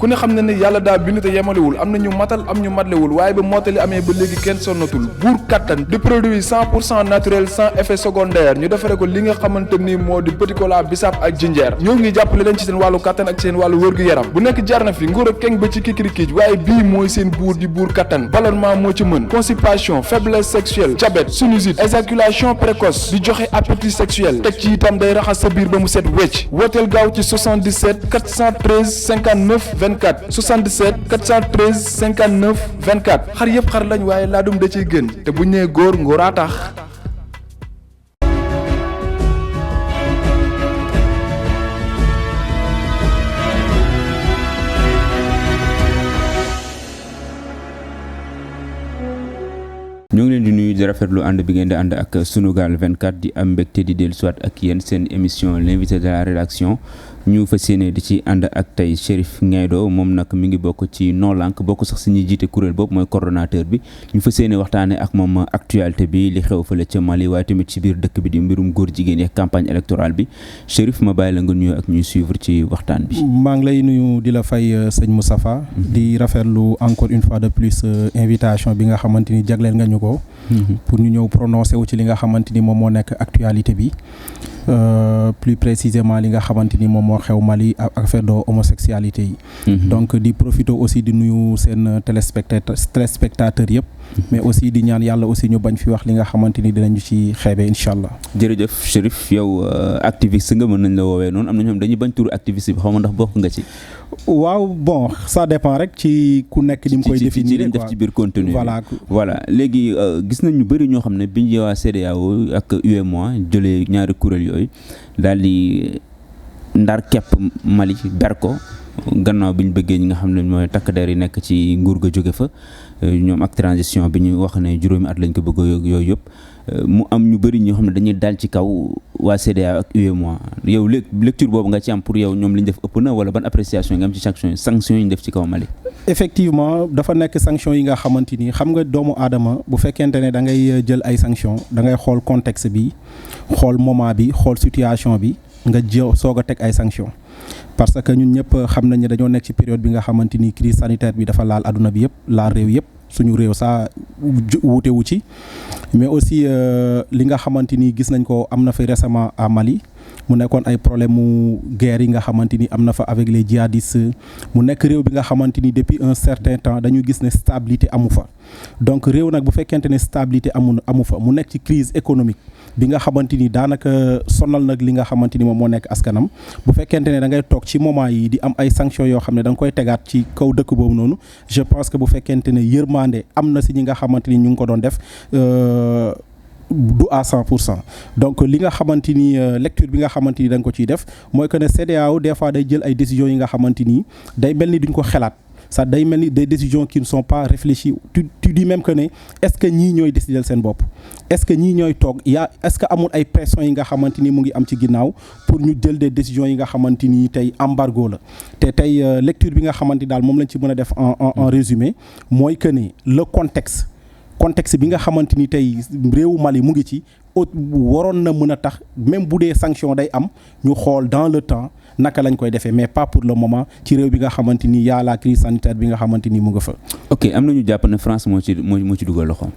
ku ne xam ne ne yàlla daa bind te yemalewul am na ñu matal am ñu matlewul waaye ba mottali amee ba léegi kenn sonnatul buur kattan di produit 100% naturel sans effet secondaire ñu defare ko li nga xamante ni moo di petit cola bisaab ak jinjeer ñoo ngi jàppale leen ci seen wàllu kattan ak seen wàllu wërgu-yaram bu nekk jar na fi nguur ak keng ba ci kikirikiij waaye bii mooy seen buur di buur kattan ballonnement moo ci mën constipation faiblesse sexuelle diabète sinusite éjaculation précoce di joxe appétit sexuel teg ci itam day raxas sa biir ba mu set wecc wooteel gaaw ci 77 413 59 24 77 413 59 24 xar yëpp xar lañ waaye laadum da ciy gën te bu ñu nee góor ngóoraa tax. ñoo ngi leen di nuyu di rafetlu ànd bi ngeen di ànd ak Sunugal 24 di am mbégte di dellu siwaat ak yéen seen émission l'invité de la rédaction ñu fas yéene di ci ànd ak tey Chérif Ngaïdo moom nag mi ngi bokk ci Non Lank bokk sax si ñuy jiite kuréel boobu mooy coordonnateur bi ñu fas yéene waxtaane ak moom actualité bi li xew fële ca Mali waaye tamit ci biir dëkk bi di mbirum góor jigéen yi campagne électorale bi Chérif ma bàyyi la nga nuyu ak ñuy suivre ci waxtaan bi. maa ngi lay nuyu di la fay sëñ Moustapha di rafetlu encore une fois de plus invitation bi nga xamante ni jagleel nga ñu ko pour ñu ñëw prononcé wu ci li nga xamante ni moom moo nekk actualité bi plus précisément li nga xamante ni moom moo xew Mali ak affaire de homosexualité yi donc di profiter aussi di nuyu seen téléspectateurs yëpp mais aussi di ñaan yàlla aussi ñu bañ fi wax li nga xamante ni dinañu ci xeebe incha allah. jërëjëf Chérif yow activiste nga mën nañ la woowee noonu am na ñoom dañuy bañ turu activiste bi xaw ma ndax bokk nga ci. waaw bon ça dépend rek ci ku nekk ni mu koy définir def ci biir contenu voilà léegi gis nañ ñu bëri ñoo xam ne biñ waa CEDEAO ak UEMOA jëlee ñaari kuréel yooyu daal di ndar kepp Mali ber ko gannaaw bi ñu bëggee ñi nga xam ne mooy takk der yi nekk ci nguur ga jóge fa ñoom ak transition bi ñu wax ne juróomi at lañ ko bëgg yooyu yëpp mu am ñu bëri ñoo xam ne dañuy dal ci kaw waa CEDEAO ak UEMOA yow lecture boobu nga ci am pour yow ñoom li ñu def ëpp na wala ban appréciation nga am ci sanction yi ñu def ci kaw Mali. effectivement dafa nekk sanction yi nga xamante ni xam nga doomu aadama bu fekkente ne da ngay jël ay sanction da ngay xool contexte bi xool moment bi xool situation bi nga soog a teg ay sanction parce que ñun ñëpp xam nañ ne dañoo nekk ci période bi nga xamante ni crise sanitaire bi dafa laal adduna bi yëpp laal réew yëpp suñu réew saa wuute wu ci mais aussi li nga xamante ni gis nañ ko am na fi récemment à Mali mu nekkoon ay problème mu guerre yi nga xamante ni am na fa avec les djihadistes mu nekk réew bi nga xamante ni depuis un certain temps dañu gis ne stabilité amu fa donc réew nag bu fekkente ne stabilité amu fa mu nekk ci crise économique bi nga xamante ni daanaka sonal nag li nga xamante ni moom moo nekk askanam bu fekkente ne da ngay toog ci moment yi di am ay sanctions yoo xam ne da nga koy tegaat ci kaw dëkk boobu noonu je pense que bu fekkente ne yërmande am na si ñi nga xamante ni ñu ngi ko doon def du à 100% donc li nga xamante ni lecture bi nga xamante ni da nga ko ciy def mooy que ne CEDEAO des fois day jël ay décisions yi nga xamante ni day mel ni duñ ko xelaat ça day mel ni des décisions qui ne sont pas réfléchies tu dis même que ne est-ce que ñii ñooy décider seen bopp est-ce que ñii ñooy toog est-ce que amul ay pression yi nga xamante ni mu ngi am ci ginnaaw pour ñu jël des décisions yi nga xamante ni tey embargo la te tey lecture bi nga xamante ni daal moom lañ ci mën a def en résumé mooy que ne le contexte bi nga xamante ni tey réewu Mali mu ngi ci waroon na mën a tax même bu dee sanction day am ñu xool dans le temps naka lañ koy defee mais pas pour le moment ci réew bi nga xamante ni y'a la crise sanitaire bi nga xamante ni mu nga fa. ok am na ñu jàpp ne France moo ci dugal loxo.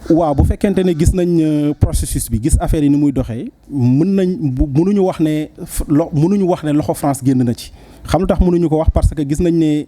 waaw bu fekkente ne gis nañ processus bi gis affaire yi ni muy doxee mënuñu wax ne loxo France génn na ci. xam lu tax mënuñu ko wax parce que gis nañ ne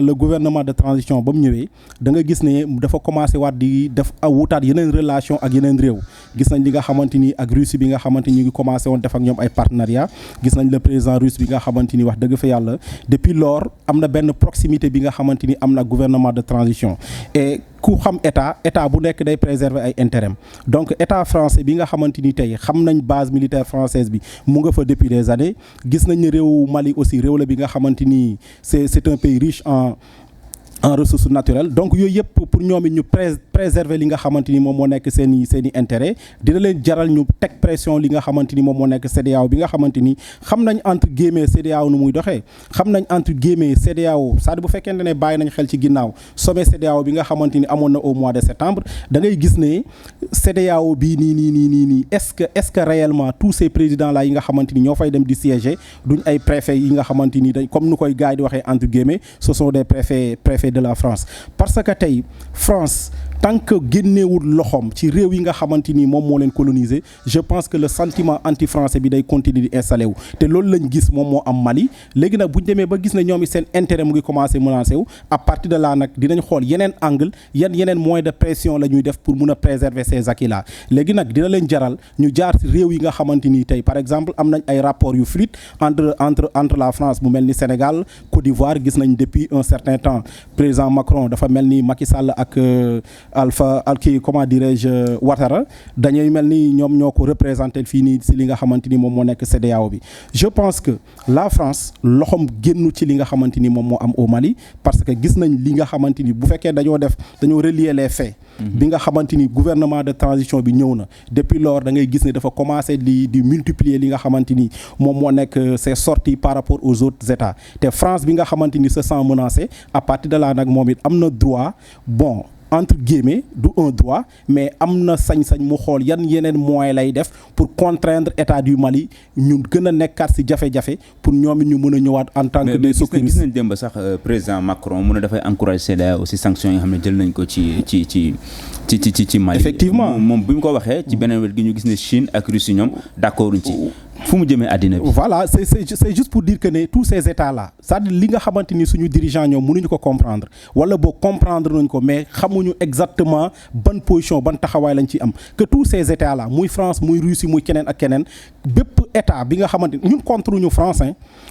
le gouvernement de transition ba mu ñëwee da nga gis ne dafa commencé waat di def wutaat yeneen relation ak yeneen réew gis nañ li nga xamante ni ak Russie bi nga xamante ni ñu ngi commencé woon def ak ñoom ay partenariat gis nañ le président russe bi nga xamante ni wax dëgg fa yàlla depuis lors am na benn proximité bi nga xamante ni am na gouvernement de transition et ku xam état bu nekk day préserver ay intérêt donc état français bi nga xamante ni tey xam nañ base militaire française bi mu nga fa depuis des années gis nañ ne réew Mali aussi réew la bi nga xamante ni c'est un pays riche en ressources naturelles donc yooyu yëpp pour ñoom it ñu préserver li nga xamante ni moom moo nekk seen i intérêt dina leen jaral ñu teg pression li nga xamante ni moom moo nekk CEDEAO bi nga xamante ni xam nañ entre guillemets CEDEAO nu muy doxee xam nañ entre guillemets CEDEAO c'est-à-dire bu fekkente ne bàyyi nañ xel ci ginnaaw sommet CEDEAO bi nga xamante ni amoon na au mois de septembre da ngay gis ne CEDEAO bii nii est-ce que réellement tous ces présidents là yi nga xamante ni ñoo fay dem di siéger duñ ay préfets yi nga xamante ni dañ comme nu koy gars yi di waxee entre guillemets ce sont des préfets de la France parce que tey France tant que génneewul loxoom ci réew yi nga xamante ni moom moo leen coloniser je pense que le sentiment anti-français bi day continuer di installé wu te loolu lañ gis moom moo am Mali léegi nag buñ demee ba gis ne ñoom seen intérêt mu ngi commencé menacé wu à partir de là nag dinañ xool yeneen angle yeneen moyens de pression la ñuy def pour mun a préserver ces acquis là léegi nag dina leen jaral ñu jaar ci réew yi nga xamante ni tey par exemple am nañ ay rapports yu fluide entre la France mu mel ni Sénégal Côte d'Ivoire gis nañ depuis un certain temps président Macron dafa mel ni Macky Sall ak comment dirais-je Ouattara dañuy mel ni ñoom ñoo ko représenté fii nii si li nga xamante ni moom moo nekk CEDEAO bi je pense que la France loxom génnu ci li nga xamante ni moom moo am au Mali parce que gis nañ li nga xamante ni bu fekkee dañoo relier les faits bi nga xamante ni gouvernement de transition bi ñëw na depuis lors da ngay gis ne dafa commencé di multiplier li nga xamante ni moom moo nekk ses sorties par rapport aux autres États te France bi nga xamante ni se sent menacée à partir de là nag moom it am na droit bon entre guillemets du un droit mais am na sañ-sañ mu xool yeneen moyens lay def pour contraindre état du Mali ñu gën a nekkaat ci jafe-jafe pour ñoom it ñu mën a ñëwaat en tant que des secouristes. gis nañ démb sax président Macron mu ne dafay encourager CEDEAO aussi sanctions yi nga xam ne jël nañ ko ci Mali. effectivement moom bi mu ko waxee ci beneen wet gi ñu gis ne Chine ak Russie ñoom d'accord ci fu mu jëmee àddina bi. voilà c'est juste pour dire que ne tous ces états là c'est-à-dire li nga xamante ni suñu dirigeants ñoom mënuñu ko comprendre wala boo comprendre nañ ko mais xamuñu exactement ban position ban taxawaay lañ ci am que tous ces états là muy France muy Russie muy keneen ak keneen bépp état bi nga xamante ni ñun contre ñu France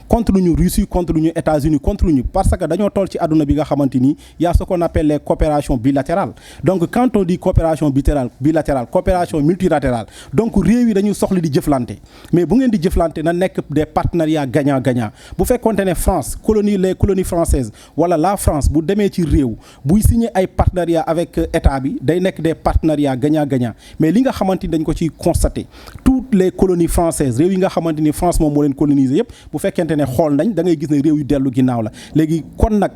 contre ñu Russie contre ñu États-Unis contre ñu parce que dañoo toll ci àdduna bi nga xamante ni y a ce qu'on appelle les coopérations bilatérales donc quand on dit coopération bilatérale coopération multilatérale donc réew yi dañuy soxla di jëflante mais bu ngeen di jëflante na nekk des partenariats gagnant-gagnant bu fekkonte ne France les colonies françaises wala la France bu demee ci réew buy signer ay partenariats avec état bi day nekk des partenariats gagnant-gagnant mais li nga xamante ni dañ ko ci constater toutes les colonies françaises réew yi nga xamante ni France moom moo leen coloniser yépp bu fekkente ne xool nañ da ngay gis ne réew yu dellu ginnaaw la léegi kon nag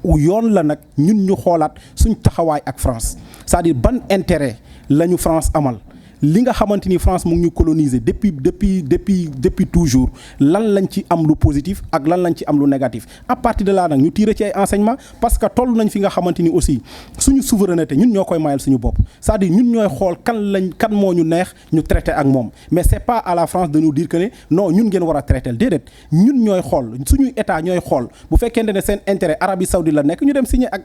yoon la nag ñun ñu xoolaat suñ taxawaay ak France c'est-à-dire ban intérêt la ñu France amal li nga xamante ni France mu ngi ñu coloniser depuis toujours lan lañ ci am lu positif ak lan lañ ci am lu négatif à partir de là nag ñu tirer ci ay enseignements parce que toll nañ fi nga xamante ni aussi suñu souveraineté ñun ñoo koy mayal suñu bopp c'est-à-dire ñun ñooy xool kan moo ñu neex ñu traité ak moom mais c'est pas à la France de nous dire que ne non ñun ngeen war a traité déedéet ñun ñooy xool suñuy état ñooy xool bu fekkente ne seen intérêt Arabie Saoudite la nekk ñu dem signer ak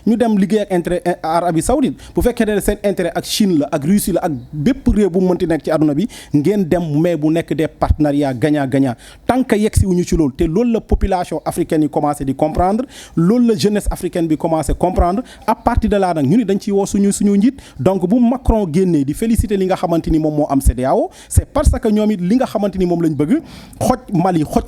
ñu dem liggéey ak intérêt Arabie Saoudite bu fekkente ne seen intérêt ak Chine la ak Russie la ak bépp réew bu mu mënti nekk ci àdduna bi ngeen dem mais bu nekk des partenariats gagnant-gagnant tant que yegsi wuñu ci loolu te loolu la population africaine yi commencé di comprendre loolu la jeunesse africaine bi commencé comprendre à partir de là nag ñu ni dañ ciy woo suñu njiit donc bu Macron génnee di féliciter li nga xamante ni moom moo am CEDEAO c'est parce que ñoom it li nga xamante ni moom lañ bëgg xoj Mali xoj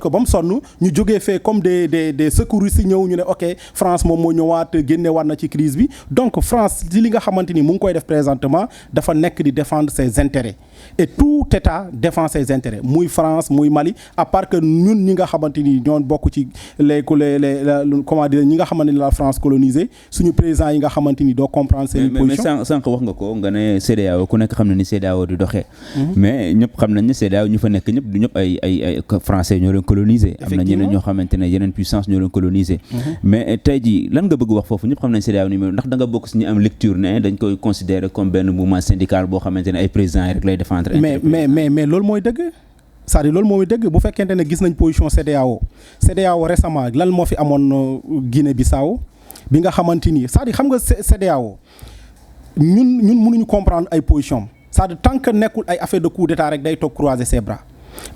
ko ba mu sonn ñu jógee fee comme des secouristes yi ñëw ñu ne ok France moom moo ñëwaat génne war na ci crise bi donc France ci li nga xamante ni mu ngi koy def présentement dafa nekk di défendre ses intérêts et tout état défend ses intérêts muy France muy Mali à part que ñun ñi nga xamante ni ñoo bokk ci comment dire ñi nga xamante ni la France colonisée suñu président yi nga xamante ni doo comprendre seen position mais sànq wax nga ko nga ne CEDEAO ku nekk xam na ni CEDEAO di doxee mais ñëpp xam nañ ne CEDEAO ñu fa nekk ñëpp du ñëpp ay français ñoo leen colonisé am na ñeneen ñoo xamante ne yeneen puissance ñoo leen colonisé mais tey jii lan nga bëgg wax foofu ñëpp xam nañ CEDEAO ni ndax da nga bokk si ñu am lecture ne dañ koy considérer comme benn mouvement syndical boo xamante ne ay présidents yi rek lay défendre mais loolu mooy dëgg c'est-à-dire loolu mooy dëgg bu fekkente ne gis nañ position CEDEAO récemment lan moo fi amoon Guinée-Bissau bi nga xamante ni c'est-à-dire xam nga CEDEAO ñun mënuñu comprendre ay position c'est-à-dire tant que nekkul ay affaire de coup d'état rek day toog croiser ses bras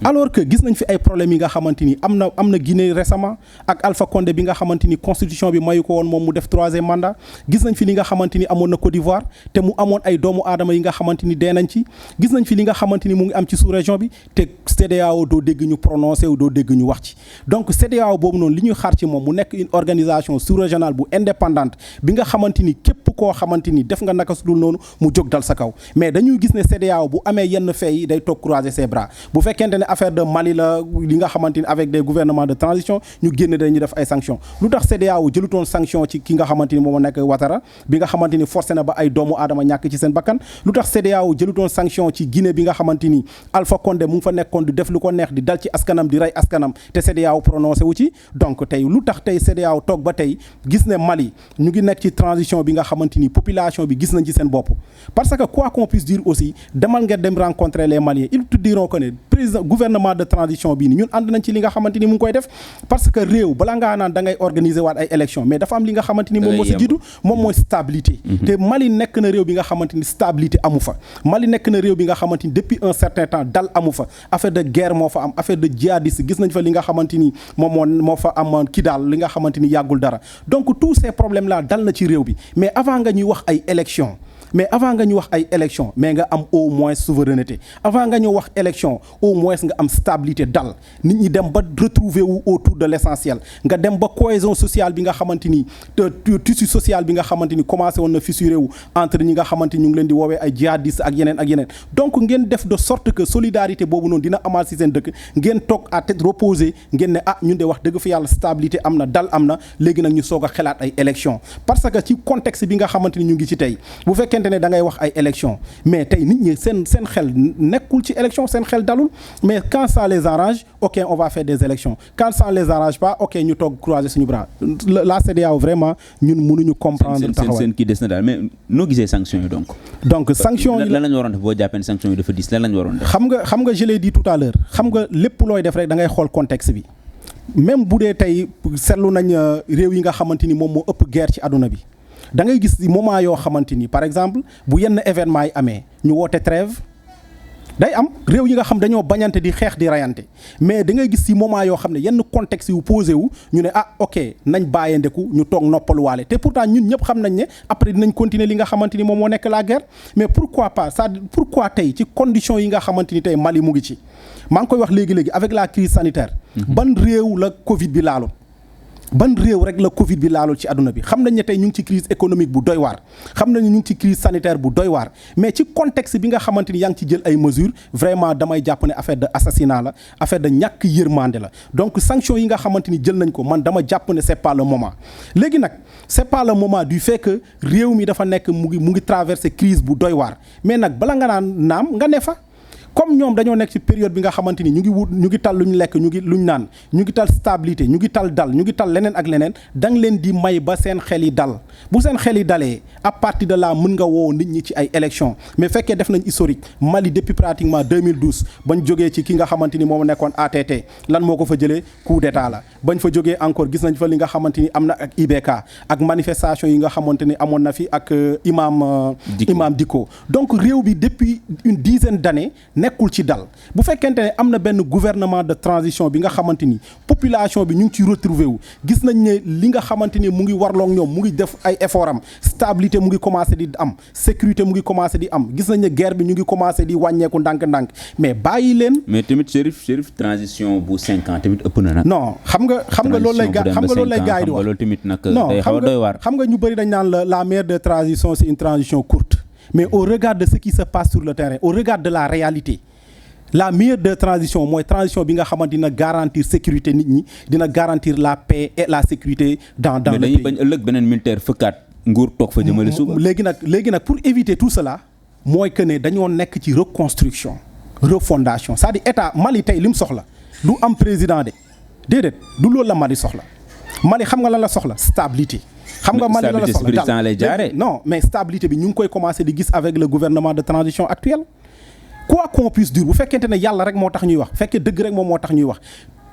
alors que gis nañ fi ay problèmes yi nga xamante ni am na Guinée récemment ak Alpha Condé bi nga xamante ni constitution bi mayu ko woon moom mu def 3e mandat gis nañ fi li nga xamante ni amoon na Côte d'Ivoire te mu amoon ay doomu aadama yi nga xamante ni dee nañ ci gis nañ fi li nga xamante ni mu ngi am ci sous-région bi te CEDEAO doo dégg ñu prononcé wu doo dégg ñu wax ci donc CEDEAO boobu noonu li ñuy xaar ci moom mu nekk une organisation sous-régionale bu indépendante bi nga xamante ni képp koo xamante ni def nga naka su dul noonu mu jóg dal sa kaw mais dañuy gis ne CEDEAO bu amee yenn fait yi day toog croiser ses bras bu fekkente ne affaire de Mali la li nga xamante ni avec des gouvernements de transition ñu génn dañuy def ay sanctions lu tax CEDEAO jëlutoon sanction ci ki nga xamante ni moom nekk Ouattara bi nga xamante ni forcé na ba ay doomu aadama ñàkk ci seen bakkan lu tax CEDEAO jëlutoon sanction ci Guinée bi nga xamante ni Alpha Condé mu ngi fa nekkoon di def lu ko neex di dal ci askanam di rey askanam te CEDEAO prononcé wu ci donc tey lu tax tey CEDEAO toog ba tey gis ne Mali ñu ngi nekk ci transition bi nga xamante ni population bi gis nañ ci seen bopp parce que quoi qu'on puisse dire aussi demal nga dem rencontrer les Maliens ils te diront que ne président gouvernement de transition bii ni ñun ànd nañ ci li nga xamante ni mu ngi koy def parce que réew balaa ngaa naan da ngay organiser waat ay élections mais dafa am li nga xamante ni moom moo si jiitu moom mooy stabilité te Mali nekk na réew bi nga xamante ni stabilité amu fa Mali nekk na réew bi nga xamante ni depuis un certain temps dal amu fa affaire de guerre moo fa am affaire de djihadiste gis nañ fa li nga xamante ni moo fa am kii daal li nga xamante ni yàggul dara donc tous ces problèmes là dal na ci réew bi mais avant nga ñuy wax ay élections mais nga am au moins souveraineté avant nga ñu wax élection au moins nga am stabilité dal nit ñi dem ba retrouver wu autour de l'essentiel nga dem ba cohésion sociale bi nga xamante ni tissu social bi nga xamante ni commencé woon na fissuré wu entre ñi nga xamante ni ñu ngi leen di woowee ay djihadistes ak yeneen donc ngeen def de sorte que solidarité boobu noonu dina amaat ci seen dëkk ngeen toog à tête reposée ngeen ne ñun de wax dëgg fa yàlla stabilité am na dal am na léegi nag ñu soog a xalaat ay élection parce que ci contexte bi nga xamante ni ñu ngi ci tey bu fekkente ne da ngay wax ay élection mais tey nit ñi seen xel nekkul ci élection seen xel dalul mais quand ça les arrange ok on va faire des élections quand ça les arrange pas ok ñu toog croiser suñu bras la CEDEAO vraiment ñun mënuñu comprendre taxawaay seen kii des na daal mais noo gisee sanctions yi donc sanctions yi lan la ñu waroon def boo jàppee ne sanctions yi dafa diis lan la ñu waroon def xam nga je l'ai dit tout à l'heure xam nga lépp looy def rek da ngay xool contexte bi même bu dee tey seetlu nañ réew yi nga xamante ni moom moo ëpp guerre ci àdduna bi da ngay gis moment yoo xamante ni par exemple bu yenn événement yi amee ñu woote trêve day am réew yi nga xam dañoo bañante di xeex di rayante mais da ngay gis ci moment yoo xam ne yenn contexte yu posé wu ñu ne ok nañ bàyyandeku ñu toog noppaluwaale te pourtant ñun ñëpp xam nañ ne après dinañ continuer li nga xamante ni moom moo nekk la guerre mais pourquoi pas pourquoi tey ci conditions yi nga xamante ni tey Mali mu ngi ci maa ngi koy wax léegi avec la crise sanitaire ban réew la Covid bi laalu ban réew rek la Covid bi laalul ci àdduna bi xam nañ ne tey ñu ngi ci crise économique bu doy waar xam nañ ne ñu ngi ci crise sanitaire bu doy waar mais ci contexte bi nga xamante ni yaa ngi ci jël ay mesures vraiment damay jàpp ne affaire de assassinat la affaire de ñàkk yërmande la donc sanction yi nga xamante ni jël nañ ko man dama jàpp ne c'est pas le moment léegi nag c'est pas le moment du fait que réew mi dafa nekk mu ngi traverser crise bu doy waar mais nag bala nga naan naam nga ne fa comme ñoom dañoo nekk ci période bi nga xamante ni ñu ngi tal luñ lekk ñu ngi luñ naan ñu ngi tal stabilité ñu ngi tal dal ñu ngi tal leneen ak leneen da nga leen di may ba seen xel yi dal bu seen xel yi dalee à partir de là mën nga woo nit ñi ci ay élections mais fekkee def nañ historique Mali depuis pratiquement 2012 bañ jógee ci ki nga xamante ni moom nekkoon ATT lan moo ko fa jëlee coup d'état la bañ fa jógee encore gis nañ fa li nga xamante ni am na ak IBK ak manifestation yi nga xamante ni amoon na fi ak imam Dicko donc réew bi depuis une dizaine d'années nekkul ci dal bu fekkente ne am na benn gouvernement de transition bi nga xamante ni population bi ñu ngi ci retrouver wu gis nañ ne li nga xamante ni mu ngi warloog ñoom mu ngi def ay effort am stabilité mu ngi commencé di am sécurité mu ngi commencé di am gis nañ ne guerre bi ñu ngi commencé di wàññeeku ndànk-ndànk mais bàyyi leen. mais tamit Chérif transition bu 5 ans tamit ëpp na nag. non xam nga loolu lay gars yi di wax loolu tamit nag day xaw a doy waar. xam nga ñu bëri dañ naan la meilleure de transition c'est une transition courte. mais au regard de ce qui se passe sur le terrain au regard de la réalité la meilleure de transition mooy transition bi nga xamante dina garantir sécurité nit ñi dina garantir la paix et la sécurité dans le pays. mais dañuy bañ ëllëg beneen militaire fëkkaat nguur toog fa jëmale suba. léegi nag pour éviter tout cela mooy que ne dañoo nekk ci reconstruction refondation c'est-à-dire état Mali tey li mu soxla du am président déedéet du loolu la Mali soxla Mali xam nga lan la soxla stabilité. xam nga Mali la soxla non mais stabilité bi ñu ngi koy commencer di gis avec le gouvernement de transition actuel quoi qu'on puisse dire bu fekkente ne yàlla rek moo tax ñuy wax fekkee dëgg rek moom moo tax ñuy wax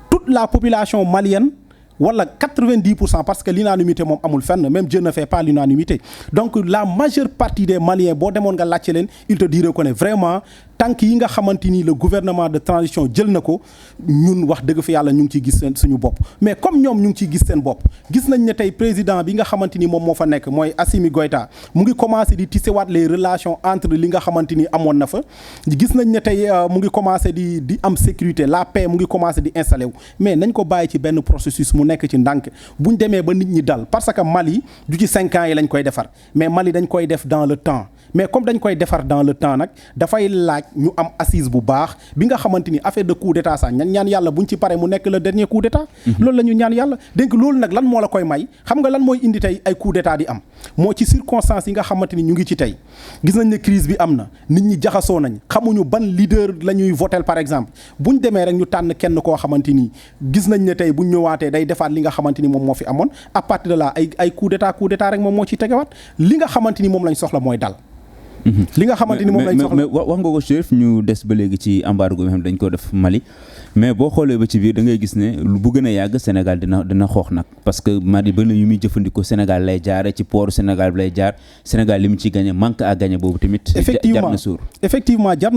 toute la population malienne wala 90% parce que l'unanimité moom amul fenn même Dieu ne fait pas l'unanimité donc la majeure partie des Maliens boo demoon nga laajte leen ils te diraient que ne vraiment tànk yi nga xamante ni le gouvernement de transition jël na ko ñun wax dëgg fa yàlla ñu ngi ciy gis suñu bopp mais comme ñoom ñu ngi ciy gis seen bopp gis nañ ne tey président bi nga xamante ni moom moo fa nekk mooy Assimi Goïta mu ngi commencé di tissewaat les relations entre li nga xamante ni amoon na fa gis nañ ne tey mu ngi commencé di am sécurité la paix mu ngi commencé di installé wu mais nañ ko bàyyi ci benn processus mu nekk ci ndànk buñ demee ba nit ñi dal parce que Mali du ci 5 ans yi lañ koy defar mais Mali dañ koy def dans le temps mais comme dañ koy defar dans le temps nag dafay laaj ñu am assise bu baax bi nga xamante ni affaire de coup d'état sax ñaan yàlla buñ ci pare mu nekk le dernier coup d'état loolu la ñu ñaan yàlla donc loolu nag lan moo la koy may xam nga lan mooy indi tey ay coup d'état di am moo ci circonstances yi nga xamante ni ñu ngi ci tey gis nañ ne crise bi am na nit ñi jaxasoo nañ xamuñu ban leader la ñuy voter par exemple buñ demee rek ñu tànn kenn koo xamante ni gis nañ ne tey buñ ñëwaatee day defaat li nga xamante ni moom moo fi amoon à partir de là ay coup d'état rek moom moo ciy tegewaat li nga xamante ni moom lañ soxla mooy dal li nga xamante ni moom lañ soxla mais wax nga ko Chérif ñu des ba léegi ci embargo bi nga xam dañ ko def Mali mais boo xoolee ba ci biir da ngay gis ne bu gën a yàgg Sénégal dina xoox nag parce que Mali ba yu muy jëfandikoo Sénégal lay jaare ci port Sénégal bi lay jaar Sénégal li mu ciy gagné manque à gagner boobu tamit jar na sóor effectivement jar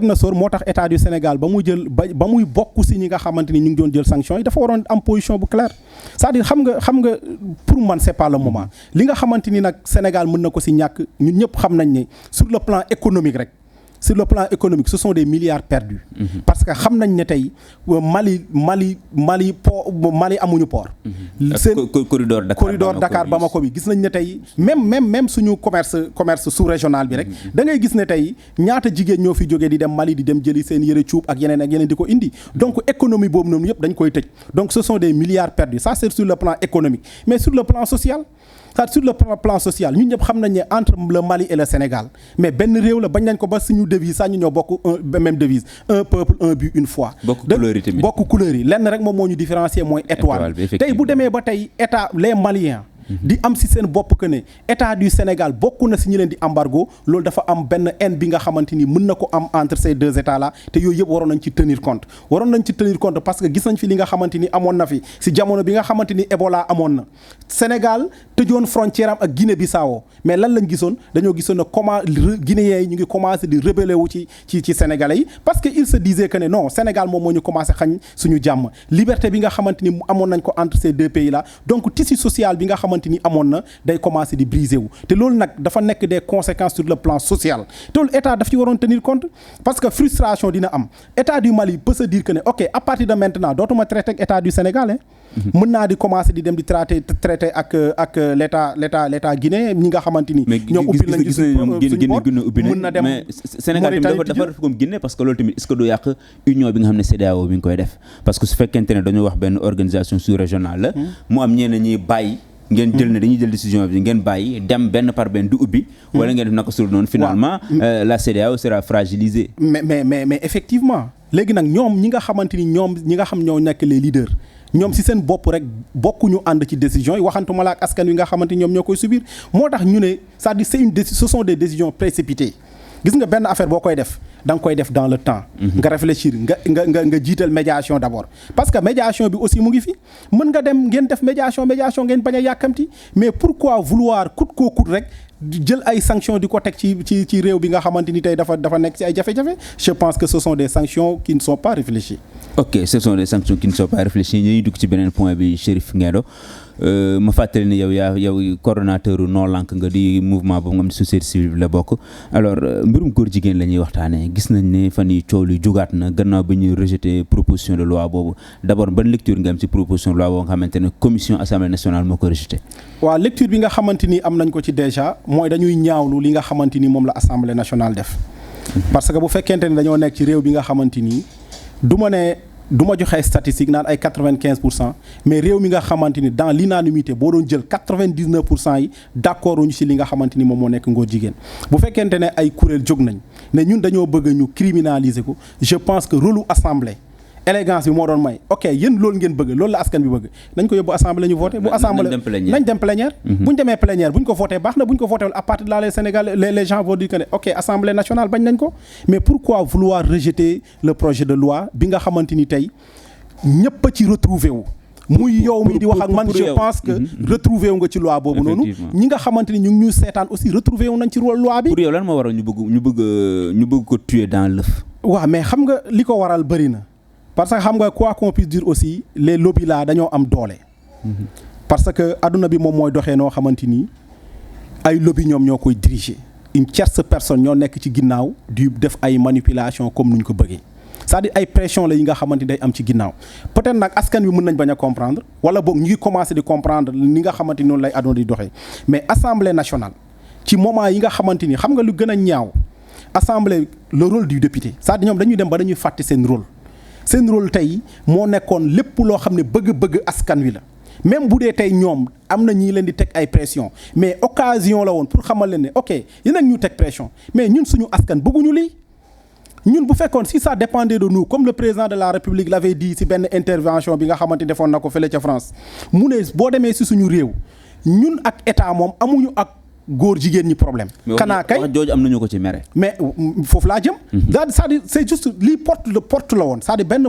na sóor moo tax état du Sénégal ba muy bokk si ñi nga xamante ni ñu ngi doon jël sanction yi dafa waroon am position bu claire c'est-à-dire xam nga pour man c'est pas le moment li nga xamante ni nag Sénégal mën na ko si ñàkk ñun ñëpp xam nañ ne sur le plan économique rek sur le plan économique ce sont des milliards perdus parce que xam nañ ne tey Mali amuñu port seen corridor Dakar Bamako bi gis nañ ne tey même suñu commerce sous-régional bi rek da ngay gis ne tey ñaata jigéen ñoo fi jógee di dem Mali di dem jëli seen yëre cuub ak yeneen di ko indi donc économie boobu noonu yëpp dañ koy tëj donc ce sont des milliards perdus ça c'est sur le plan économique mais sur le plan social sur le plan social ñun ñëpp xam nañ ne entre le Mali et le Sénégal mais benn réew la bañ nañ ko ba suñu devise sax ñu ñoo bokk même devise un peuple un but une foi bokk couleur yi lenn rek moom moo ñu différencier mooy étoile tey bu demee ba tey état les Maliens di am si seen bopp que ne état du Sénégal bokk na si ñi leen di embargo loolu dafa am benn haine bi nga xamante ni mën na ko am entre ces deux états là te yooyu yëpp waroon nañ ci tenir compte parce que gis nañ fi li nga xamante ni amoon na fi si jamono bi nga xamante ni Ebola amoon na Sénégal tëjoon frontière am ak Guinée Bissau mais lan lañ gisoon dañoo gisoon ne comment Guinéens yi ñu ngi commencé di rebeller wu ci Sénégalais yi parce que il se disait que ne non Sénégal moom moo ñu commencé xañ suñu jàmm liberté bi nga xamante ni amoon nañ ko entre ces deux pays là donc tissu social bi nga xamante ni amoon na day commencer di briser wu te loolu nag dafa nekk des conséquences sur le plan social te loolu état daf ci waroon tenir compte parce que frustration dina am état du Mali peut se dire que ne ok à partir de maintenant dootuma traiter ak état du Sénégal mën naa di commencer di dem di traiter ak l'état guinéen ñi nga xamante ni ñoom ubbil nañ suñu bopp mën na dem mais Sénégal tamit dafa def comme Guinée parce que loolu tamit est-ce que du yàq union bi nga xam ne CEDEAO bi nga koy def parce que su fekkente ne dañoo wax benn organisation sous-régionale la mu am ñenn ñi bàyyi ngeen jël ne dañuy jël décision bi ngeen bàyyi dem benn par benn du ubbi wala ngeen def naka sul noonu finalement la CEDEAO sera fragilisée mais effectivement léegi nag ñoom ñi nga xamante ni ñi nga xam ñoo nekk les leaders ñoom si seen bopp rek bokkuñu ànd ci décision yi waxantuma la ak askan wi nga xamante ni ñoom ñoo koy subir moo tax ñu ne c'est-à-dire ce sont des décisions précipitées gis nga benn affaire boo koy def da nga koy def dans le temps nga réfléchir nga jiital médiation d'abord parce que médiation bi aussi mu ngi fi mën nga dem ngeen def médiation ngeen bañ a yàkkamti mais pourquoi vouloir coûte que coûte rek jël ay sanctions di ko teg ci réew bi nga xamante ni tey dafa nekk ci ay jafe-jafe je pense que ce sont des sanctions qui ne sont pas réfléchies. ok ce sont des sanctions qui ne sont pas réfléchies ñuy dugg ci beneen point bi Chérif Nguendo ma fàttali ne yow coordonnateur non lank nga di mouvement boobu nga xam ne société civile bi la bokk alors mbirum góor jigéen la ñuy waxtaanee gis nañ ne fan yi coow li jugaat na gannaaw bi ñuy rejeté proposition de loi boobu d'abord ban lecture nga am ci proposition de loi boobu nga xamante ne commission assemblée nationale moo ko rejeté. waaw lecture bi nga xamante ni am nañ ko ci déjà mooy dañuy ñaawlu li nga xamante ni moom la assemblée nationale def. parce que bu fekkente ni dañoo nekk ci réew bi nga xamante ni du ma joxe statistique naan ay 95% mais réew mi nga xamante ni dans l'unanimité boo doon jël 99% yi d'accord uñu ci li nga xamante ni moom moo nekk ngóor jigéen bu fekkente ne ay kuréel jóg nañ ne ñun dañoo bëgg ñu criminaliser ko je pense que rôle u assemblée élégance bi moo doon may ok yéen loolu ngeen bëgg loolu la askan bi bëgg nañ ko yóbbu assemblée ñu voté bu assemblée nañ dem plénière buñ demee plénière buñ ko voté baax na buñ ko voté à partir de là les Sénégalais les gens vont dire que ne ok assemblée nationale bañ nañ ko mais pourquoi vouloir rejeter le projet de loi bi nga xamante ni tey ñëpp a ci retrouvé wu muy yow mi di wax ak man je pense que retrouvé wu nga ci loi boobu noonu ñi nga xamante ni ñu ngi ñuy seetaan aussi retrouvé wu nañ ci loi bi. pour yow lan moo waral ñu bëgg ko tuer dans l'œuf. waaw mais xam nga li ko waral bëri na parce que xam nga quoi qu'on puisse dire aussi les lobbies là dañoo am doole. parce que adduna bi moom mooy doxee noo xamante ni ay lobby ñoom ñoo koy diriger une tierce personne ñoo nekk ci ginnaaw di def ay manipulation comme nuñ ko bëggee. c'est-à-dire ay pression la yi nga xamante ni day am ci ginnaaw peut-être nag askan wi mën nañ bañ a comprendre wala boog ñu ngi commencer di comprendre ni nga xamante ni noonu lay àdduna di doxee mais assemblée nationale ci moment yi nga xamante ni xam nga lu gën a ñaaw assemblée le rôle du député c'est-à-dire ñoom dañuy dem ba dañuy fàtte seen rôle tey moo nekkoon lépp loo xam ne bëgg-bëgg askan wi la même bu dee tey ñoom am na ñii leen di teg ay pression mais occasion la woon pour xamal leen ne ok yéen ak ñu teg pression mais ñun suñu askan bëgguñu lii. ñun bu fekkoon si ça dépendait de nous comme le président de la République l'avait dit si benn intervention bi nga xamante ni defoon na ko fële ca France mu ne boo demee si suñu réew ñun ak état moom amuñu ak góor jigéen ñi problème. xanaa kay wax jooju am nañu ko ci mere. mais foofu laa jëm. c'est-à-dire c'est juste lii porte la woon c'est-à-dire benn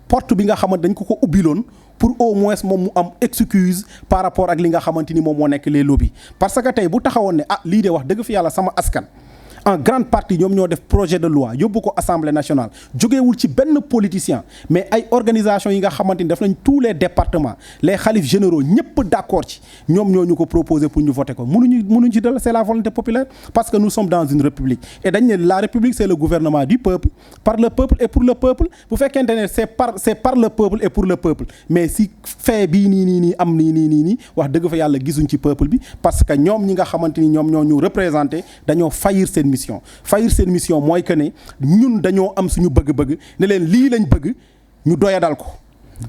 porte bi nga xamante dañ ko ubbiloon pour au moins moom mu am excuse par rapport ak li nga xamante ni moom moo nekk les lobbies parce que tey bu taxawoon ne lii de wax dëgg fi yàlla sama askan. en grande partie ñoom ñoo def projet de loi yóbbu ko assemblée nationale jógeewul ci benn politicien mais ay organisation yi nga xamante ni def nañ tous les départements les xalifs généraux ñëpp d'accord ci ñoom ñoo ñu ko proposé pour ñu voter ko mënuñu ci dal c'est la volonté populaire parce que nous sommes dans une république et dañ ne la république c'est le gouvernement du peuple par le peuple et pour le peuple bu fekkente ne c'est par le peuple et pour le peuple mais si fait bii nii am nii wax dëgg fa yàlla gisuñ ci peuple bi parce que ñoom ñi nga xamante ni ñoom ñoo ñu représenté dañoo faillir seen mission mooy que ne ñun dañoo am suñu bëgg-bëgg ne leen lii lañ bëgg ñu doyadal ko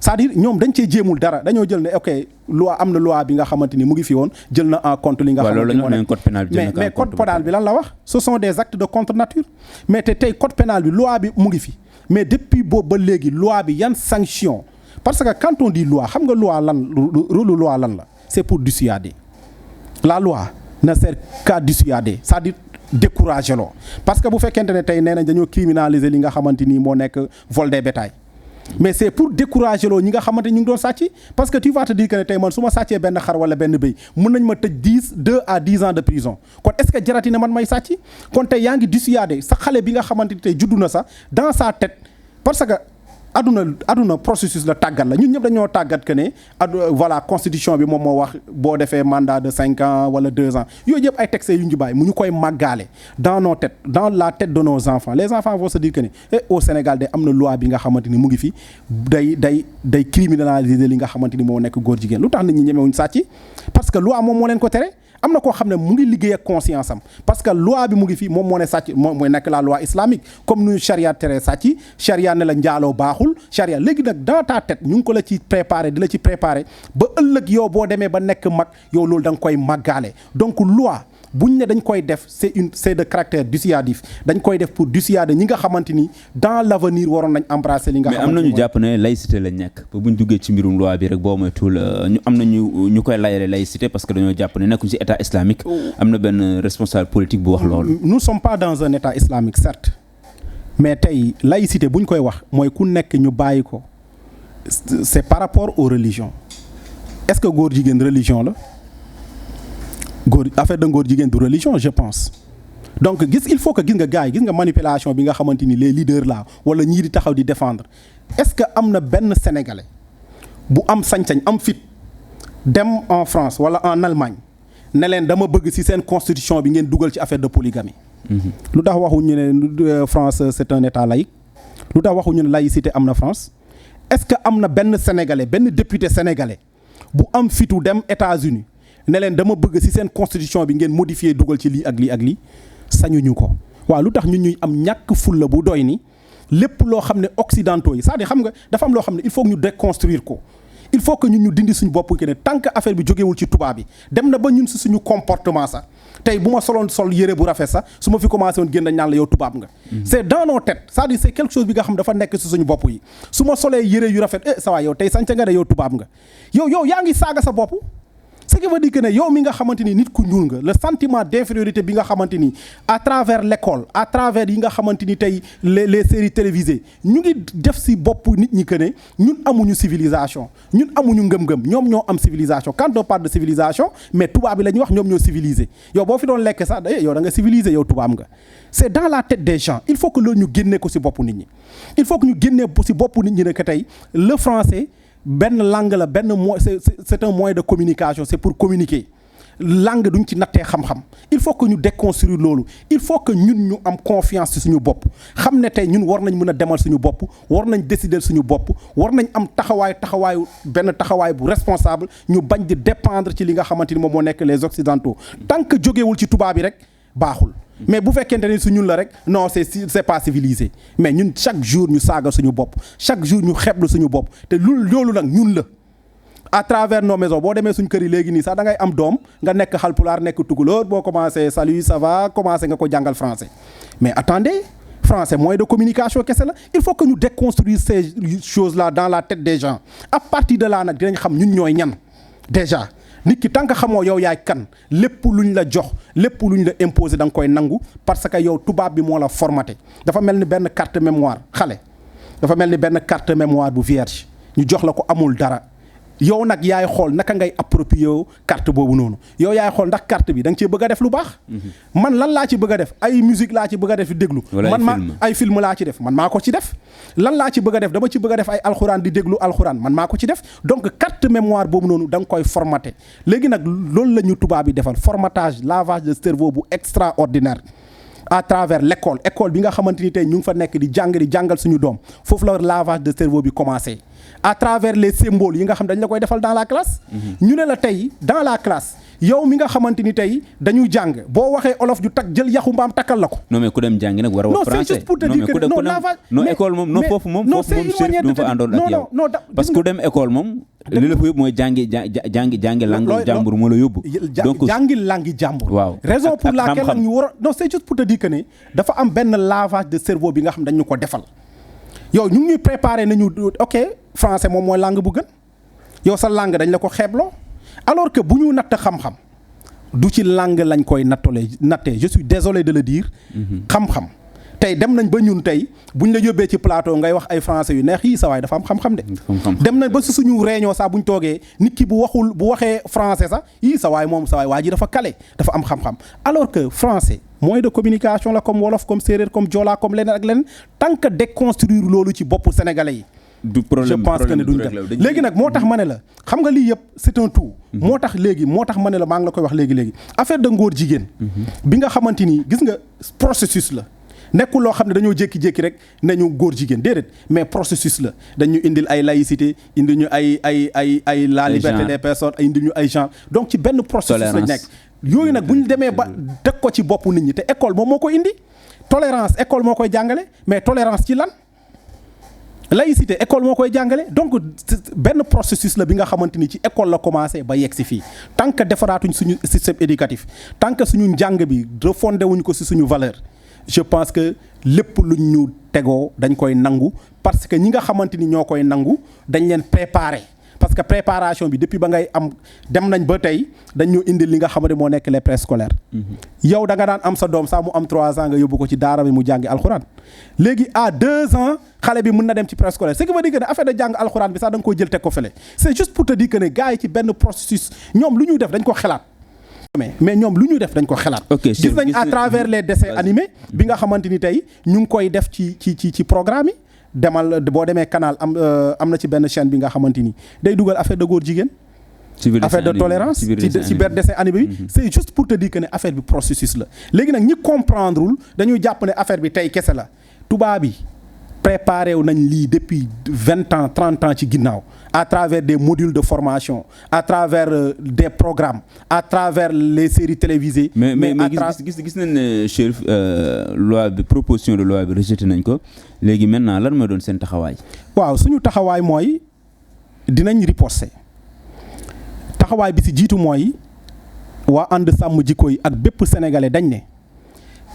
c'est-à-dire ñoom dañ cee jéemul dara dañoo jël ne ok loi am na loi bi nga xamante ni mu ngi fi woon jël na en compte li nga xamante ni moo nekk mais code pénal bi lan la wax ce sont des actes de contre nature mais tey code pénal bi loi bi mu ngi fi mais depuis boobu ba léegi loi bi yan sanction parce que quand on dit loi xam nga loi lan rôle loi lan la c'est pour dissuader la loi ne sert qu'à dissuader c'est-à-dire décourager loo parce que bu fekkente ne tey nee nañ dañoo criminaliser li nga xamante ni moo nekk vol des bétail mais c'est pour décourager loo ñi nga xamante ni ñu ngi doon sàcc parce que tu vas te dire que ne tey man su ma sàccee benn xar wala benn béy mën nañ ma tëj 2 à 10 ans de prison kon est-ce que jarati na man may sàcc kon tey yaa ngi dissuader sa xale bi nga xamante ni tey juddu na sax dans sa tête parce que aduna processus la tàggat la ñun ñëpp dañoo tàggat que ne voilà constitution bi moom moo wax boo defee mandat de 5 ans wala 2 ans yooyu yëpp ay textes yu ñu bàyyi mu ñu koy màggaale dans nos têtes dans la tête de nos enfants les enfants vont se dire que ne au Sénégal de am na loi bi nga xamante ni mu ngi fi day criminaliser li nga xamante ni moo nekk góor jigéen lu tax nit ñi ñemewuñ sàcc parce que loi moom moo leen ko tere am na koo xam ne mu ngi liggéey ak conscience am parce que loi bi mu ngi fi moom moo ne sàcc moom mooy nekk la loi islamique comme nu charia tere sàcc charia ne la njaaloo baaxul charia léegi nag dans ta tête ñu ngi ko la ci préparer di la ci préparer ba ëllëg yow boo demee ba nekk mag yow loolu da nga koy màggaale donc loi buñ ne dañ koy def c'est de caractère dissuasif dañ koy def pour dissuader ñi nga xamante ni dans l'avenir waroon nañ embrasser li nga xamante ni mais am nañu jàpp ne laïcité lañ nekk ba buñ duggee ci mbirum loi bi rek boo moytuwul ñu am nañu ñu koy layale laïcité parce que dañoo jàpp ne nekkuñ ci état islamique am na benn responsable politique bu wax loolu. nous sommes pas dans un état islamique certes mais tey laïcité buñ koy wax mooy ku nekk ñu bàyyi ko c'est par rapport aux religions est-ce que góor jigéen religion la. affaire de ngóor jigéen du religion je pense donc il faut que gis nga gars yi gis nga manipulation bi nga xamante ni les leaders là wala ñii di taxaw di défendre est-ce que am na benn sénégalais bu am sañ-sañ am fit dem en France wala en Allemagne ne leen dama bëgg ci seen constitution bi ngeen dugal ci affaire de polygamie. lu tax waxuñu ne France c'est un état laïque lu tax waxuñu ne laïcité am na France est-ce que am na benn sénégalais benn député sénégalais bu am fitu dem États-Unis ne leen dama bëgg ci seen constitution bi ngeen modifier dugal ci lii ak lii ak lii sañuñu ko waaw lu tax ñuy am ñàkk fulla bu doy ni lépp loo xam ne occidentaux yi c'est-à-dire xam nga dafa am loo xam ne il faut que ñu déconstruire ko il faut que ñu dindi suñu bopp que ne tant que affaire bi jógewul ci tubaab bi dem na ba ñun ci suñu comportement sax tey bu ma sol yére bu rafet sax su ma fi commencé woon génn ñaan la yow tubaab nga. c'est dans nos têtes c'est-à-dire c'est quelque chose bi nga xam dafa nekk ci suñu bopp yi su ma solee yére yu rafet sa waay yow tey sànq nga de yow tubaab nga yow yaa ngi saaga sa bopp. c'est qui veut dire que ne yow mi nga xamante ni nit ku ñuul nga le sentiment d'infériorité bi nga xamante ni à travers l'école à travers yi nga xamante ni tey les séries télévisées ñu ngi def si bopp nit ñi que ne ñun amuñu civilisation ñun amuñu ngëm-ngëm ñoom ñoo am civilisation quand on parle de civilisation mais tubaab bi la ñuy wax ñoom ñoo civilisé yow boo fi doon lekk sax yow da nga civilisé yow tubaab nga c'est dans la tête des gens il faut que loolu ñu génnee ko si bopp nit ñi il faut que ñu génnee si bopp nit ñi ne que tey le français benn langue la benn c'est un moyen de communication c'est pour communiquer langue duñ ci nattee xam-xam il faut que ñu déconstruire loolu il faut que ñun ñu am confiance ci suñu bopp xam ne tey ñun war nañ mën a demal suñu bopp war nañ décider suñu bopp war nañ am taxawaay bu responsable ñu bañ di dépendre ci li nga xamante ni moom moo nekk les occidentaux tant que jógewul ci tubaab bi rek baaxul mais bu fekkente ni su ñun la rek non c'est pas civilisé mais ñun chaque jour ñu saaga suñu bopp chaque jour ñu xeeblu suñu bopp te loolu nag ñun la à travers nos maisons boo demee suñ kër yi léegi nii sax da ngay am doom nga nekk Halpulaar nekk Tukulóor boo commencé salut ça va commencé nga ko jàngal français mais attendez français moyen de communication kese la il faut que ñu déconstruire ces choses là dans la tête des gens à partir de là nag dinañ xam ñun ñooy ñan déjà nit ki tant que xamoo yow yaay kan lépp luñ la jox lépp luñ la imposer da nga koy nangu parce que yow tubaab bi moo la formaté dafa mel ni benn carte mémoire xale dafa mel ni benn carte mémoire bu vierge ñu jox la ko amul dara yow nag yaay xool naka ngay approprier yow carte boobu noonu yow yaay xool ndax carte bi da nga cee bëgg a def lu baax man lan laa ci bëgg a def ay musique laa ci bëgg a def di déglu ay film laa ci def man maa ko ci def lan laa ci bëgg a def dama ci bëgg a def ay alxuraan di déglu alxuraan man maa ko ci def donc carte mémoire boobu noonu da nga koy formaté léegi nag loolu la ñu tubaab bi defal formatage lavage de cerveau bu extraordinaire à travers l'école école bi nga xamante ni tey ñu ngi fa nekk di jàngal suñu doom foofu la lavage de cerveau bi commencé à travers les symboles yi nga xam dañ la koy defal dans la classe ñu ne la tey dans la classe yow mi nga xamante ni tey dañuy jàng boo waxee olof ju tag jël yaxu mbaam takkal la ko non mais ku dem jàngi nag war a wax français non c'est juste pour te dire que non lavage non école moom non foofu moom Chérif du ma fa àndoon ak yow parce que ku dem école moom li la fa yóbbu mooy jàngi langue jàmbur moo la yóbbu donc jàngi langue jàmbur waaw raison pour laquelle nag ñu war a non c'est juste pour te dire que ne dafa am benn lavage de cerveau bi nga xam dañ ñu ko defal yow ñu ngi ñuy préparé nañu ok français moom mooy langue bu gën yow sa langue dañ la ko xeebloo alors que bu ñu natt xam-xam du ci langue lañ koy nattee je suis désolé de le dire xam-xam tey dem nañ ba ñun tey buñ la yóbbee ci plateau ngay wax ay français yu neex yi sa waay dafa am xam-xam de dem nañ ba su suñu réunion sax buñ toogee nit ki bu waxee français sax yi sa waay waa ji dafa kale dafa am xam-xam alors que français moyen de communication la comme wolof comme séeréer comme joola comme leneen ak leneen tant que déconstruire loolu ci boppu sénégalais yi du problème je pense que ne duñ def léegi nag moo tax ma ne la xam nga lii yëpp c'est un tout moo tax ma ne la maa ngi la koy wax léegi affaire de ngóor jigéen bi nga xamante ni gis nga processus la nekkul loo xam ne dañoo jékki-jékki rek nañu góor jigéen déedéet mais processus la dañu indil ay laïcité indi ñu ay la liberté des personnes indi ñu ay genre donc ci benn processus lañ nekk yooyu nag bu ñu demee ba teg ko ci boppu nit ñi te école moom moo ko indi tolérance école moo koy jàngale mais tolérance ci lan laïcité école moo koy jàngale donc benn processus la bi nga xamante ni ci école la commencé ba yegg si fii tant que defaraatuñ suñu système éducatif tant que suñu njàng bi refondé wuñ ko si suñu valeur je pense que lépp luñ ñu tegoo dañ koy nangu parce que ñi nga xamante ni ñoo koy nangu dañ leen préparer parce que préparation bi depuis ba ngay am dem nañ ba tey dañ ñu indil li nga xamante moo nekk les préscolaires yow da nga daan am sa doom sax mu am 3 ans nga yóbbu ko ci daara bi mu jàngi alxuraan léegi à 2 ans xale bi mën na dem ci préscolaire ce qui veut dire que ne affaire de jàng alxuraan bi sax da nga koy jël teg ko fële c'est juste pour te dire que ne gars yi ci benn processus ñoom lu ñuy def dañ ko xalaat mais ñoom lu ñu def dañ ko xalaat gis nañ à travers les dessins animés bi nga xamante ni tey ñu ngi koy def ci programme yi demal boo demee canal am na ci benn chaîne bi nga xamante ni day dugal affaire de góor jigéen affaire de tolérance ci biir dessin animé bi c'est juste pour te dire que ne affaire bi processus la léegi nag ñi comprendrewul dañuy jàpp ne affaire bi tey kese la tubaab yi préparé wu nañ lii depuis 20 ans 30 ans ci ginnaaw à travers des modules de formation à travers des programmes à travers les séries télévisées mais gis nañ ne Chérif loi bi proposition de loi bi rejeté nañ ko léegi maintenant lan mooy doon seen taxawaay waaw suñu taxawaay mooy dinañ riposter taxawaay bi ci jiitu mooy waa ànd sàmm jikko yi ak bépp sénégalais dañ ne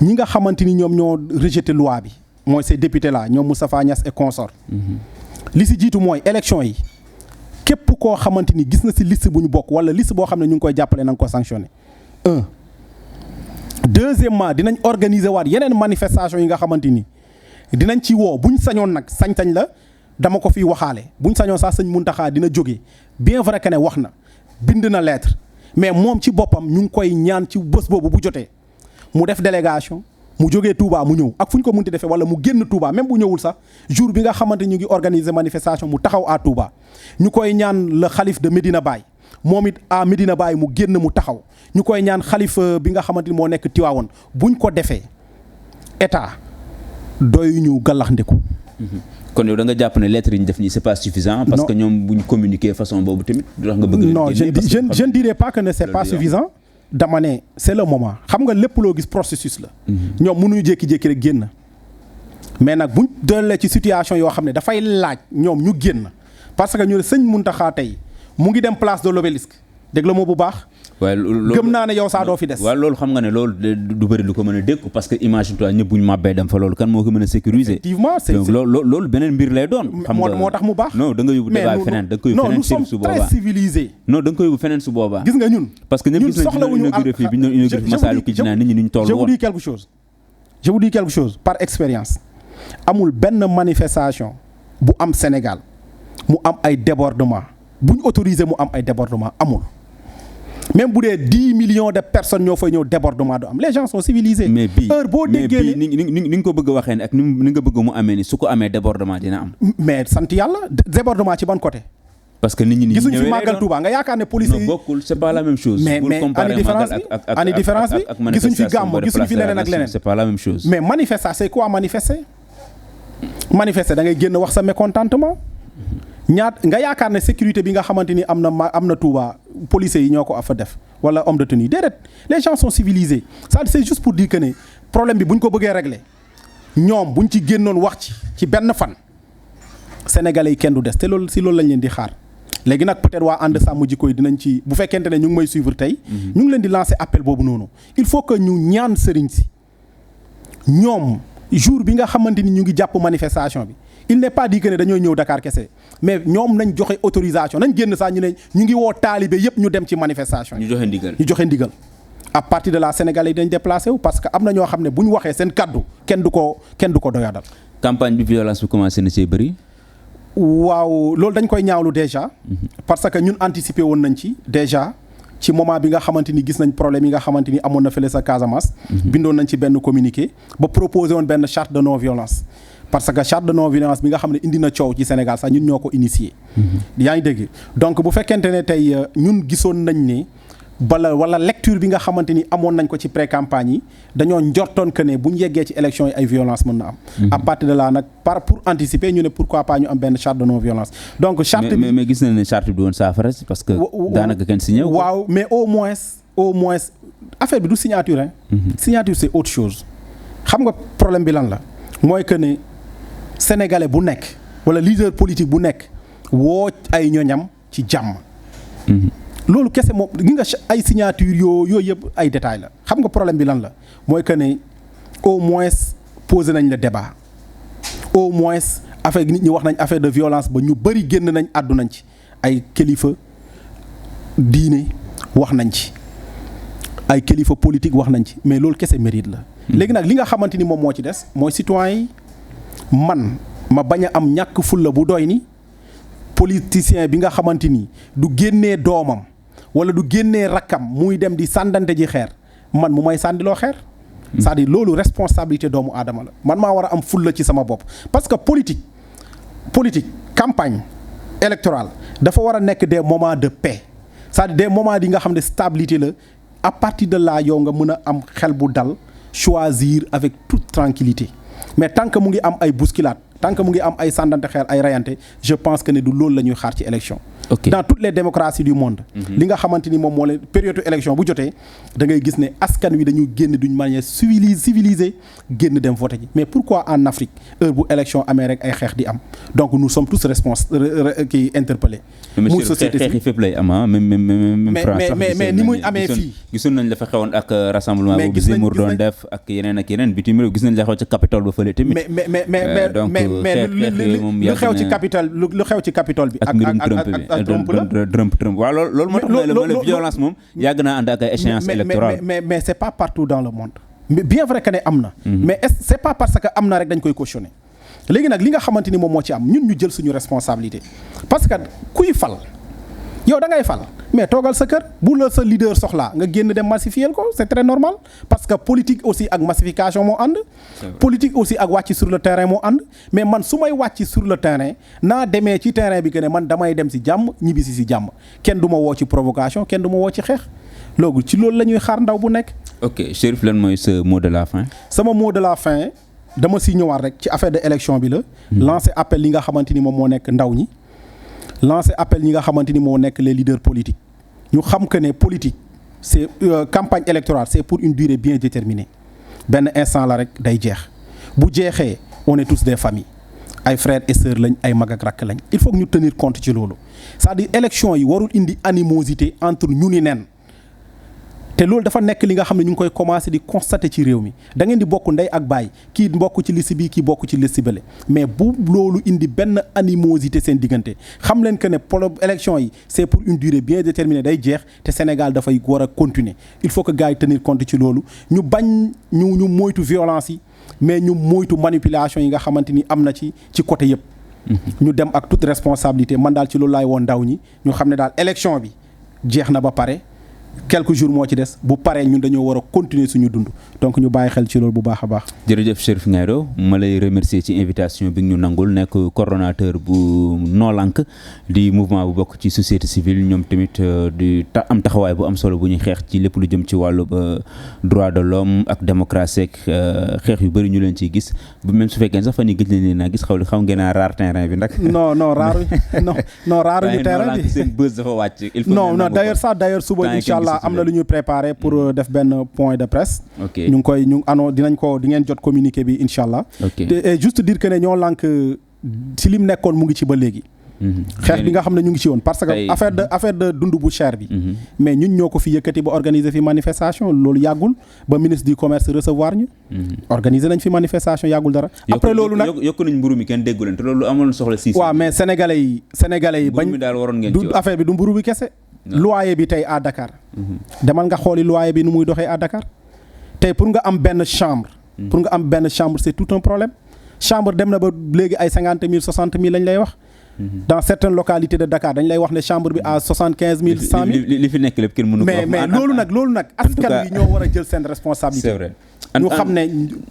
ñi nga xamante ni ñoom ñoo rejeté loi bi mooy ces députés là ñoom Moustapha Niasse et consorts li ci jiitu mooy élection yi képp koo xamante ni gis na ci liste bu ñu bokk wala liste boo xam ne ñu ngi koy jàppale na nga ko sanctionné deuxièmement dinañ organiser waat yeneen manifestation yi nga xamante ni dinañ ci woo buñ sañoon nag sañ-sañ la dama ko fiy waxaale buñ sañoon sax sëñ Mountakha dina jóge bien vrai que ne wax na bind na lettre mais moom ci boppam ñu ngi koy ñaan ci bés boobu bu jotee mu def délégation mu jógee Touba mu ñëw ak fu ñu ko munti defee wala mu génn Touba même bu ñëwul sax jour bi nga xamante ñu ngi organiser manifestation mu taxaw à Touba ñu koy ñaan le xalif de Medina Baye moom it à Medina Baye mu génn mu taxaw ñu koy ñaan xalif bi nga xamante ni moo nekk Tiwaawoon buñ ko defee état doy ñu gàllax ndeku kon yow da nga jàpp ne lettres yi ñu def nii c'est pas suffisant. parce que ñoom bu ñu communiquer façon boobu tamit. du tax nga bëgg non je ne dirais pas que ne c'est pas suffisant. dama ne c'est le moment xam nga lépp loo gis processus la. ñoom mënuñu jékki-jékki rek génn. mais nag buñ doolee ci situation yoo xam ne dafay laaj ñoom ñu génn parce que ñu ne sëñ Mountakha tey mu ngi dem place de l'Obélisque dégg la moo bu baax. waaye loolu gëm naa ne yow saa doo fi des. waaw loolu xam nga ne loolu du bëri lu ko mën a dékku parce que imagine toi ñëpp bu ñu màbbee dem fa loolu kan moo ko mën a sécuriser. effectivement c'est donc loolu beneen mbir lay doon. xam nga moo tax mu baax. non da nga yóbbu débat feneen da nga koy yóbbu feneen su boobaa très civilisés. non da nga koy yóbbu feneen su boobaa. gis nga ñun. parce que ñëpp gis nañ bi ñu inauguré fii bi ñu inauguré fii Massalikul Jinaan nit ñi ñu toll woon. je vous dis quelque chose par expérience amul benn manifestation bu am Sénégal mu am ay débordement bu ñu autorisé mu am ay débordement amul. même bu dee 10 millions de personnes ñoo fay ñëw débordement du am les gens sont civilisés. mais bii heure boo déggee ni nga ko bëgg a waxee ne ak ni nga bëgg mu amee ni su ko amee débordement dina am. mais sant yàlla débordement ci ban côté. parce que nit ñi gisuñ fi màggal Touba nga yaakaar ne police yi. non bokkul c'est pas la même chose. mais ani différence bi gisuñ fi gàmmu gisuñ fi leneen ak leneen. c'est pas la même chose. mais manifester c'est quoi manifester. manifester da ngay génn wax sa mécontentement. nga yaakaar ne sécurité bi nga xamante ni am na Touba policiers yi ñoo ko fa def wala homme de tenue déedéet les gens sont civilisés ça c'est juste pour dire que ne problème bi bu ñu ko bëggee régler ñoom buñ ci génnoon wax ci benn fan sénégalais yi kenn du des te loolu si loolu lañ leen di xaar léegi nag peut-être waa ànd sàmm jikko yi dinañ ci bu fekkente ne ñu ngi may suivre tey ñu ngi leen di lancer appel boobu noonu il faut que ñu ñaan sëriñ si ñoom jour bi nga xamante ni ñu ngi jàpp manifestation bi il n'est pas dit que ne dañoo ñëw Dakar kese mais ñoom nañ joxe autorisation nañ génn saa ñu ne ñu ngi woo taalibe yëpp ñu dem ci manifestation yi. ñu joxe ndigal à partir de la Sénégalais yi dañ déplacé wu parce que am na ñoo xam ne bu ñu waxee seen kaddu kenn du ko doyadal. campagne bi violence bi commencé na see bëri. waaw loolu dañ koy ñaawlu déjà. parce que ñun anticiper woon nañ ci déjà ci moment bi nga xamante ni gis nañ problème yi nga xamante ni amoon na fële sa Casamance. bindoon nañ ci benn communiqué ba proposé woon benn charte de non violence. parce que charte de non violence bi nga xam ne indi na coow ci Sénégal sax ñun ñoo ko initié. yaa ngi dégg donc bu fekkente ne tey ñun gisoon nañ ne wala lecture bi nga xamante ni amoon nañ ko ci pré-campagne yi dañoo njortoon que ne bu ñu yeggee ci élection yi ay violence mën na am. à partir de là nag pour anticiper ñu ne pourquoi pas ñu am benn charte de non violence. donc charte bi mais gis nañ ne charte bi woon saafara parce que. daanaka kenn signé waaw mais au moins affaire bi du signature hein. signature c'est autre chose xam nga problème bi lan la mooy que ne. Sénégalais bu nekk wala leader politique bu nekk woo ay ñoñam ci jàmm. loolu kese moom gi nga ay signature yooyu yëpp ay détails la xam nga problème bi lan la mooy que ne au moins posé nañ le débat au moins affaire nit ñi wax nañ affaire de violence ba ñu bëri génn nañ àddu nañ ci ay kilifa diine wax nañ ci ay kilifa politique wax nañ ci mais loolu kese mérite la. léegi nag li nga xamante ni moom moo ci des mooy citoyen yi. man ma bañ a am ñàkk fulla bu doy ni politicien bi nga xamante ni du génnee doomam wala du génnee rakkam muy dem di sàndante ji xeer man mu may sàndiloo xeer c'est-à-dire loolu responsabilité doomu aadama la man maa war a am fulla ci sama bopp parce que politique campagne électorale dafa war a nekk des moments de paix c'est-à-dire des moments yi nga xam ne stabilité la à partir de là yow nga mën a am xel bu dal choisir avec toute tranquillité mais tant que mu ngi am ay bousculade tant que mu ngi am ay sàndante xeer ay rayante je pense que ne du loolu la ñuy xaar ci élection. Okay. Dans toutes les démocraties du monde. li nga xamante ni moom moo leen période élection bu jotee da ngay gis ne askan wi dañu génn d'une manière civilisée génn dem voter ji mais pourquoi en Afrique heure bu élection amee rek ay xeex di am donc nous sommes tous kii interpellés. muy société xeex yi fépp lay am même France sax mais ni muy amee fii. gisoon nañ la fa xewoon ak rassemblement boobu Zemmour doon def ak yeneen bitim réew gis nañ la xew ci Capitole ba fële tamit. mais lu xew ci Capitole bi. Trump la Trump waaw loolu moo tax la violence moom yàgg naa ànd ak ay échéance électorale mais c'est pas partout dans le monde mais bien vrai que ne am na mais c'est pas parce que am na rek dañ koy cautionner léegi nag li nga xamante ni moom moo ci am ñun ñu jël suñu responsabilité parce que kuy fal yow da ngay fal mais toogal sa kër bu la sa leader soxlaa nga génn dem massifier ko c'est très normal parce que politique aussi ak massification moo ànd politique aussi ak wàcc sur le terrain moo ànd mais man su may wàcc sur le terrain naa demee ci terrain bi que ne man damay dem si jàmm ñibbisi si jàmm kenn du ma woo ci provocation kenn du ma woo ci xeex loolu ci loolu la ñuy xaar ndaw bu nekk. ok Chérif lan mooy sa mot de la fin. sama mot de la fin dama si ñëwaat rek ci affaire de élection bi la. lancer appel li nga xamante ni moom moo nekk ndaw ñi. lancer appel ñi nga xamante ni moo nekk les leaders politiques ñu xam que ne politique c'est campagne électorale c'est pour une durée bien déterminée benn instant la rek day jeex bu jeexee on est tous des familles ay frères et sœurs lañ ay mag ak rakk lañ il faut que ñu tenir compte ci loolu c'est-à-dire élection yi warul indi animosité entre ñu ni nen te loolu dafa nekk li nga xam ne ñu ngi koy commencer di constater ci réew mi da ngeen di bokk ndey ak baay kii bokk ci liste bi kii bokk ci liste bële mais bu loolu indi benn animosité seen diggante xam leen que ne élection yi c'est pour une durée bien déterminée day jeex te Sénégal dafay war a continuer il faut que gars yi tenir compte ci loolu ñu bañ ñu moytu violence yi mais ñu moytu manipulation yi nga xamante ni am na ci côté yëpp. ñu dem ak toute responsabilité man daal ci loolu laay woon ndaw ñi ñu xam ne daal élection bi jeex na ba pare. quelques jours moo ci des bu paree ñun dañoo war a continuer suñu dund donc ñu bàyyi xel ci loolu bu baax a baax. jërëjëf Chérif Ngaïdo ma lay remercier ci invitation bi ñu nangul nekk coordonnateur bu Noo Lank di mouvement bu bokk ci société civile ñoom tamit di am taxawaay bu am solo bu ñuy xeex ci lépp lu jëm ci wàllu droit de l'homme ak démocratie ak xeex yu bëri ñu leen ciy gis ba même su fekkee sax fan yii gis nañ leen naa gis xaw ngeen a raar terrain bi nag. non raaruñu terrain bi seen buzz dafa wàcc. il faut non d'ailleurs suba inshallah am na lu ñuy préparé pour def benn point de presse. ok ñu ngi koy di ngeen jot communiqué bi incha allah. et juste dire que ne Ñoo Lank si lim nekkoon mu ngi ci ba léegi. xeex bi nga xam ne ñu ngi ci woon parce que affaire de dund bu cher bi. mais ñun ñoo ko fi yëkkati ba organiser fi manifestation loolu yàggul ba ministre du commerce recevoir ñu. organiser nañ fi manifestation yàggul dara. après loolu nag yokku nañ mburu mi kenn déggu leen te loolu amoon soxla si. waaw mais sénégalais yi bañ mburu mi daal waroon ngeen ci du affaire bi du mburu bi kese. loyer bi tey à Dakar. demal nga xooli loyer bi nu muy doxee à Dakar tey pour nga am benn chambre. C'est tout un problème chambre dem na ba léegi ay 50 000 60 000 lañ lay wax. dans certaines localités de Dakar dañ lay wax ne chambre bi à 75 000 100 000. li fi nekk lépp kenn mënu ko wax. mais loolu nag askan wi ñoo war a jël seen responsabilité. c'est vrai. ñu xam ne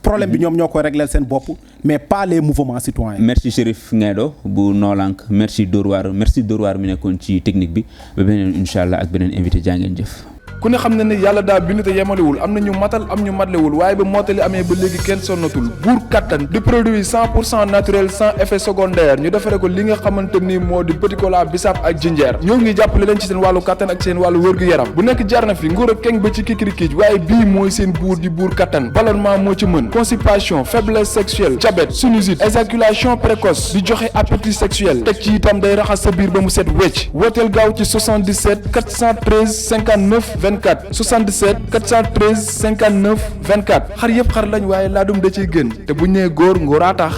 problème bi ñoom ñoo koy régler seen bopp mais pas les mouvements citoyens. merci Chérif Ngaïdo bu Noo Lank merci Dóor waar mi nekkoon ci technique bi ba beneen incha allah ak beneen invité jaa ngeen jëf. ku ne xam ne ne yàlla daa bind te yemalewul am na ñu matal am ñu matlewul waaye ba mottali amee ba léegi kenn sonnatul buur kattan di produit 100% naturel sans effet secondaire ñu defare ko li nga xamante ni moo di petit cola bisaab ak jinjeer ñoo ngi jàppale leen ci seen wàllu kattan ak seen wàllu wërgu-yaram bu nekk jarna fi nguur ak keng ba ci kikirikiij waaye bii mooy seen buur di buur kattan ballonnement moo ci mën constipation faiblesse sexuelle diabète sinusite éjaculation précoce di joxe appétit sexuel teg ci itam day raxas sa biir ba mu set wecc wooteel gaaw ci 77 413 59 24 77 413 59 24 xar yëpp xar lañ waaye laadum da ciy gën te bu ñu nee góor ngóoraa tax